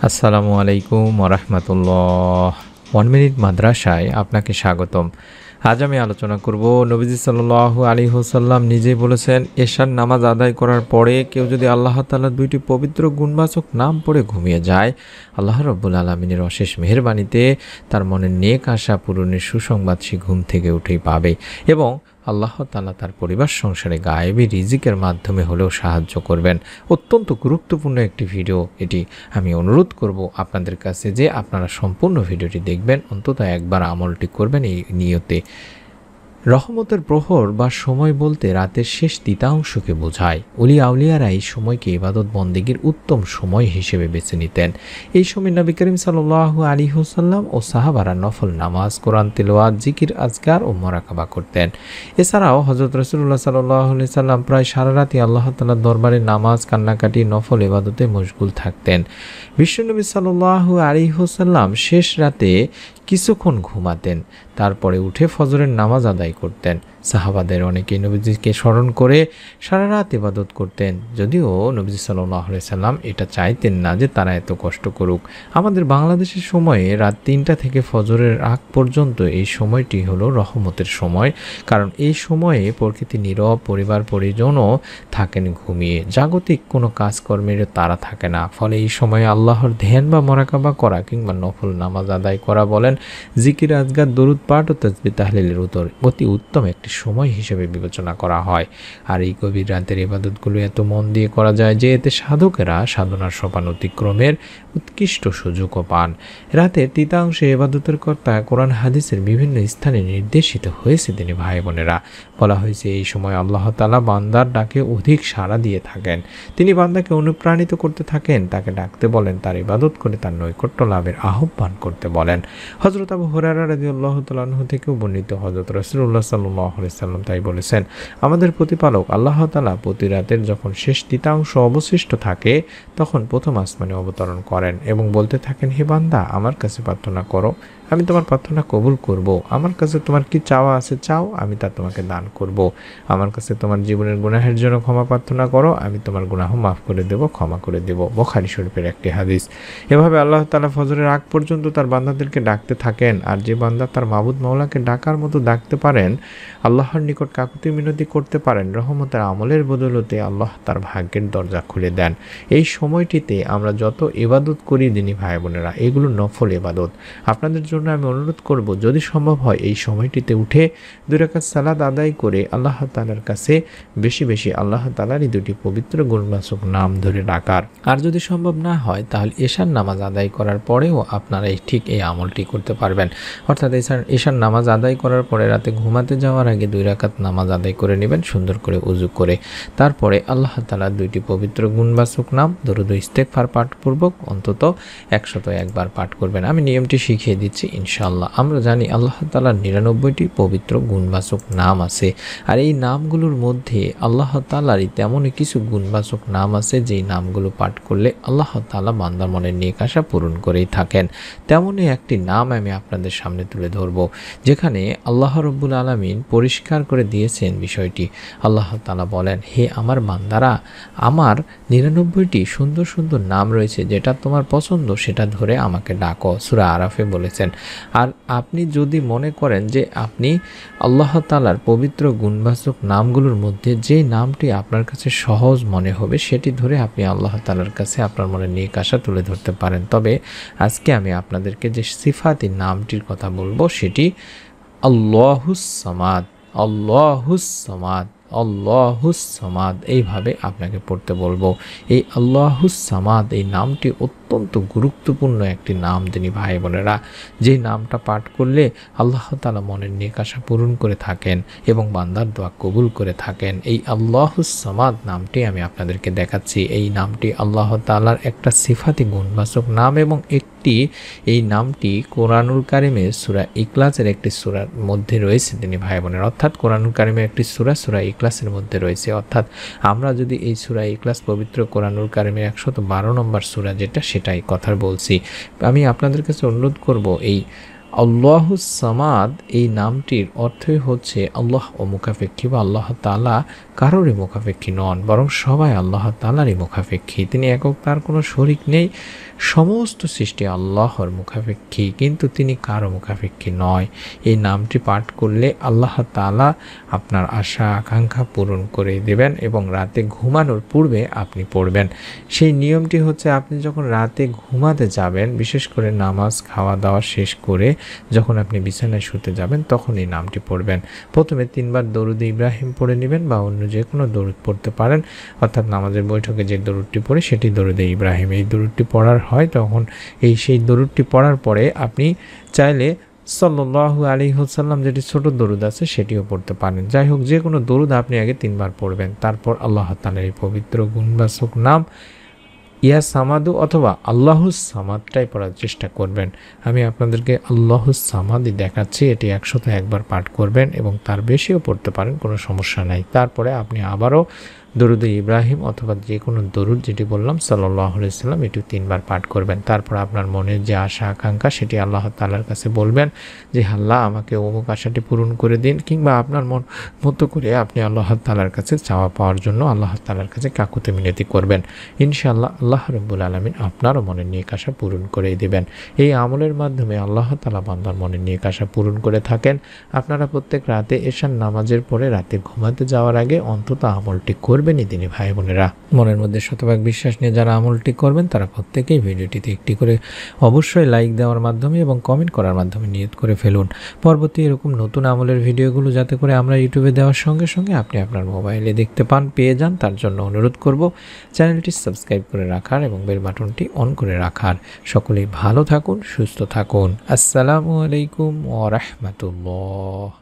আসসালামু আলাইকুম ওরহমতুল্লাহ। 1 মিনিট মাদ্রাসায় আপনাকে স্বাগতম। আজ আমি আলোচনা করব নবীজি সাল্লাল্লাহু আলাইহি ওয়াসাল্লাম নিজেই বলেছেন, এশার নামাজ আদায় করার পরে কেউ যদি আল্লাহ তাআলার দুইটি পবিত্র গুণবাচক নাম পড়ে ঘুমিয়ে যায়, আল্লাহ রাব্বুল আলামিনের অশেষ মেহেরবানিতে তার মনের নেক আশা পূরণের সুসংবাদ সে ঘুম থেকে উঠেই পাবে এবং আল্লাহ তাআলা তার পরিবার সংসারে গায়েবী রিজিকের মাধ্যমে হলেও সাহায্য করবেন। অত্যন্ত গুরুত্বপূর্ণ একটি ভিডিও এটি। আমি অনুরোধ করব আপনাদের কাছে যে আপনারা সম্পূর্ণ ভিডিওটি দেখবেন, অন্তত একবার আমলটি করবেন এই নিয়তে। রহমতের প্রহর বা সময় বলতে রাতের শেষ তৃতীয়াংশকে বোঝায়। অলি আউলিয়ারা এই সময়কে ইবাদত বন্দেগীর উত্তম সময় হিসেবে বেছে নিতেন। এই সময় নবী করিম সাল্লাল্লাহু আলাইহি ওয়াসাল্লাম ও সাহাবারা নফল নামাজ, কোরআন তিলাওয়াত, জিকির, আজকার ও মুরাকাবা করতেন। এছাড়াও হযরত রাসূলুল্লাহ সাল্লাল্লাহু আলাইহি সাল্লাম প্রায় সারা রাতই আল্লাহ তাআলার দরবারে নামাজ, কান্নাকাটি, নফল ইবাদতে মশগুল থাকতেন। বিশ্বনবী সাল্লাল্লাহু আলাইহি ওয়াসাল্লাম শেষ রাতে কিছুক্ষণ ঘুমাতেন, তারপরে উঠে ফজরের নামাজ আদায় করতেন। সাহাবাদের অনেকেই নবীজিকে স্মরণ করে সারা রাত ইবাদত করতেন, যদিও নবীজি সাল্লাল্লাহু আলাইহি সাল্লাম এটা চাইতেন না যে তারা এত কষ্ট করুক। আমাদের বাংলাদেশের সময়ে রাত ৩টা থেকে ফজরের আগ পর্যন্ত এই সময়টি হলো রহমতের সময়, কারণ এই সময়ে প্রকৃতি নীরব, পরিবার পরিজনও থাকেন ঘুমিয়ে, জাগতিক কোনো কাজকর্মের তারা থাকে না। ফলে এই সময়ে আল্লাহর ধ্যান বা মুরাকাবা করা কিংবা নফল নামাজ আদায় করা বলেন, জিকির, আজকার, দরুদ পাঠ ও তাসবিহ তাহলিলের অতি উত্তম একটি সময় হিসেবে বিবেচনা করা হয়। আর এই গভীর রাতের ইবাদতগুলো এত মন দিয়ে করা যায় যে এতে সাধকেরা সাধনার সোপান অতিক্রমের উৎকৃষ্ট সুযোগও পান। রাতের তৃতীয়াংশে ইবাদতের কর্তা কোরআন হাদিসের বিভিন্ন স্থানে নির্দেশিত হয়েছে। তিনি ভাই বোনেরা, বলা হয়েছে এই সময় আল্লাহ তাআলা বান্দার ডাকে অধিক সাড়া দিয়ে থাকেন। তিনি বান্দাকে অনুপ্রাণিত করতে থাকেন, তাকে ডাকতে বলেন, তার ইবাদত করে তার নৈকট্য লাভের আহ্বান করতে বলেন। হযরত আবু হুরায়রা রাদিয়াল্লাহু তাআলা আনহু থেকেও বর্ণিত, হযরত রাসূলুল্লাহ সাল্লাল্লাহু আলাইহি সাল্লাম তাই বলেছেন, আমাদের প্রতিপালক আল্লাহ তাআলা প্রতি রাতের যখন শেষ তৃতীয়াংশ অবশিষ্ট থাকে তখন প্রথম আসমানে অবতরণ করেন এবং বলতে থাকেন, হে বান্দা, আমার কাছে প্রার্থনা করো, আমি তোমার প্রার্থনা কবুল করব। আমার কাছে তোমার কি চাওয়া আছে চাও, আমি তা তোমাকে দান করব। আমার কাছে তোমার জীবনের গুনাহের জন্য ক্ষমা প্রার্থনা করো, আমি তোমার গুনাহ মাফ করে দেব, ক্ষমা করে দেব। বুখারী শরীফের একটি হাদিস। এভাবে আল্লাহ তাআলা ফজরের আগ পর্যন্ত তার বান্দাদেরকে ডাকতে থাকেন। আর যে বান্দা তার মাবুদ মাওলাকে ডাকার মতো ডাকতে পারেন, আল্লাহর নিকট কাকুতি মিনতি করতে পারেন, রহমতের আমলের বদৌলতে আল্লাহ তার ভাগ্যের দরজা খুলে দেন। এই সময়টিতে আমরা যত ইবাদত করি দিনী ভাই বোনেরা, এগুলো নফল ইবাদত। আপনাদের জন্য আমি অনুরোধ করব, যদি সম্ভব হয় এই সময়টিতে উঠে 2 রাকাত সালাত আদায় করে আল্লাহ তাআলার কাছে বেশি বেশি আল্লাহ তাআলারই দুটি পবিত্র গুণবাচক নাম ধরে ডাকার। আর যদি সম্ভব না হয় তাহলে এশার নামাজ আদায় করার পরেও আপনারা ঠিক এই আমলটি করতে পারবেন। অর্থাৎ এশার নামাজ আদায় করার পরে রাতে ঘুমাতে যাওয়ার আগে 2 রাকাত নামাজ আদায় করে নেবেন, সুন্দর করে উযু করে। তারপরে আল্লাহ তাআলার দুইটি পবিত্র গুণবাচক নাম দরুদ ও ইস্তেগফার পাঠপূর্বক অন্তত 101 বার পাঠ করবেন। আমি নিয়মটি শিখিয়ে দিচ্ছি ইনশাআল্লাহ। আমরা জানি আল্লাহ তাআলার 99টি পবিত্র গুণবাচক নাম আছে, আর এই নামগুলোর মধ্যে আল্লাহ তাআলারই তেমনই কিছু গুণবাচক নাম আছে যেই নামগুলো পাঠ করলে আল্লাহ তাআলা বান্দার মনের নেক আশা পূরণ করেই থাকেন। তেমনই একটি নাম আমি আপনাদের সামনে তুলে ধরব, যেখানে আল্লাহ রাব্বুল আলামিন পরিষ্কার করে দিয়েছেন বিষয়টি। আল্লাহ তাআলা বলেন, হে আমার বান্দারা, আমার 99টি সুন্দর সুন্দর নাম রয়েছে, যেটা তোমার পছন্দ সেটা ধরে আমাকে ডাকো। সূরা আরাফে বলেছেন। আর আপনি যদি মনে করেন যে আপনি আল্লাহ তাআলার পবিত্র গুণবাচক নামগুলোর মধ্যে যে নামটি আপনার কাছে সহজ মনে হবে সেটি ধরে আপনি আল্লাহ তাআলার কাছে আপনার মনে নেক আশা তুলে ধরতে পারেন। তবে আজকে আমি আপনাদেরকে যে সিফাতি নামটির কথা বলবো সেটি আল্লাহুস সামাদ। আল্লাহুস সামাদ, আল্লাহুস সামাদ, এইভাবে আপনাকে পড়তে বলবো। এই আল্লাহুস সামাদ এই নামটি অত্যন্ত গুরুত্বপূর্ণ একটি নাম দিনী ভাই বোনেরা। যে নামটা পাঠ করলে আল্লাহ তাআলা মনের নেক আশা পূরণ করে থাকেন এবং বান্দার দোয়া কবুল করে থাকেন। এই আল্লাহুস সামাদ নামটি আমি আপনাদেরকে দেখাচ্ছি। এই নামটি আল্লাহ তাআলার একটা সিফাতি গুণবাচক নাম এবং এই নামটি কোরআনুল কারিমের সূরা ইখলাসের একটি সূরার মধ্যে রয়েছে তিনি ভাই বোনের। অর্থাৎ কোরআনুল কারিমের একটি সূরা ইখলাসের মধ্যে রয়েছে। অর্থাৎ আমরা যদি এই সূরা ইখলাস পবিত্র কোরআনুল কারিমের 112 নম্বর সূরা যেটা, সেটাই কথা বলছি। আমি আপনাদের কাছে অনুরোধ করব, এই আল্লাহুস সামাদ এই নামটির অর্থই হচ্ছে আল্লাহ অমুখাপেক্ষী বা আল্লাহ তাআলা কারোরই মুখাপেক্ষী নন, বরং সবাই আল্লাহ তাআলারই মুখাপেক্ষী। তিনি একক, তার কোনো শরিক নেই। সমস্ত সৃষ্টি আল্লাহর মুখাপেক্ষী, কিন্তু তিনি কারো মুখাপেক্ষী নয়। এই নামটি পাঠ করলে আল্লাহ তাআলা আপনার আশা আকাঙ্ক্ষা পূরণ করে দেবেন এবং রাতে ঘুমানোর পূর্বে আপনি পড়বেন। সেই নিয়মটি হচ্ছে, আপনি যখন রাতে ঘুমাতে যাবেন, বিশেষ করে নামাজ খাওয়া দাওয়া শেষ করে যখন আপনি বিছানায় শুতে যাবেন, তখন এই নামটি পড়বেন। প্রথমে 3 বার দরুদ ইব্রাহিম পড়ে নেবেন বা অন্য যে কোনো দরুদ পড়তে পারেন, অর্থাৎ নামাজের বৈঠকে যে দরুদটি পড়ে সেটি দরুদে ইব্রাহিম। এই দরুদটি পড়ার হয় তখন সেই দরুদটি পড়ার পরে আপনি চাইলে সাল্লাল্লাহু আলাইহি ওয়াসাল্লাম যেটি ছোট দরুদ আছে সেটিও পড়তে পারেন। যাই হোক, যে কোনো দরুদ আপনি আগে 3 বার পড়বেন। তারপর আল্লাহ তাআলার এই পবিত্র গুণবাচক নাম ইয়া সামাদু অথবা আল্লাহুস সামাদটাই পড়ার চেষ্টা করবেন। আমি আপনাদেরকে আল্লাহুস সামাদই দেখাচ্ছি, এটি 101 বার পাঠ করবেন এবং তার বেশিও পড়তে পারেন, কোনো সমস্যা নাই। তারপরে আপনি আবারও দরুদ ইব্রাহিম অথবা যে কোনো দরুদ যেটি বললাম সাল্লাল্লাহু আলাইহি ওয়াসাল্লাম, এটি 3 বার পাঠ করবেন। তারপর আপনার মনের যে আশা আকাঙ্ক্ষা সেটি আল্লাহ তাআলার কাছে বলবেন যে, আল্লাহ আমাকে অমুক আশাটি পূরণ করে দিন, কিংবা আপনার মতো করে আপনি আল্লাহ তাআলার কাছে চাওয়া পাওয়ার জন্য আল্লাহ তাআলার কাছে কাকুতি মিনতি করবেন। ইনশাআল্লাহ আল্লাহ রাব্বুল আলামিন আপনারও মনের নেক আশা পূরণ করে দিবেন। এই আমলের মাধ্যমে আল্লাহ তাআলা বান্দার মনের নেক আশা পূরণ করে থাকেন। আপনারা প্রত্যেক রাতে এশার নামাজের পরে রাতে ঘুমাতে যাওয়ার আগে অন্তত আমলটি করবেনই দিনী ভাই বোনেরা। মনের মধ্যে শতভাগ বিশ্বাস নিয়ে যারা আমলটি করবেন তারা প্রত্যেকেই ভিডিওটিতে একটি করে অবশ্যই লাইক দেওয়ার মাধ্যমে এবং কমেন্ট করার মাধ্যমে নিয়ত করে ফেলুন পরবর্তী এরকম নতুন আমলের ভিডিওগুলো যাতে করে আমরা ইউটিউবে দেওয়ার সঙ্গে সঙ্গে আপনি আপনার মোবাইলে দেখতে পান, পেয়ে যান। তার জন্য অনুরোধ করব চ্যানেলটি সাবস্ক্রাইব করে রাখার এবং বেল বাটনটি অন করে রাখার। সকলেই ভালো থাকুন, সুস্থ থাকুন। আসসালামু আলাইকুম ওয়া রাহমাতুল্লাহ।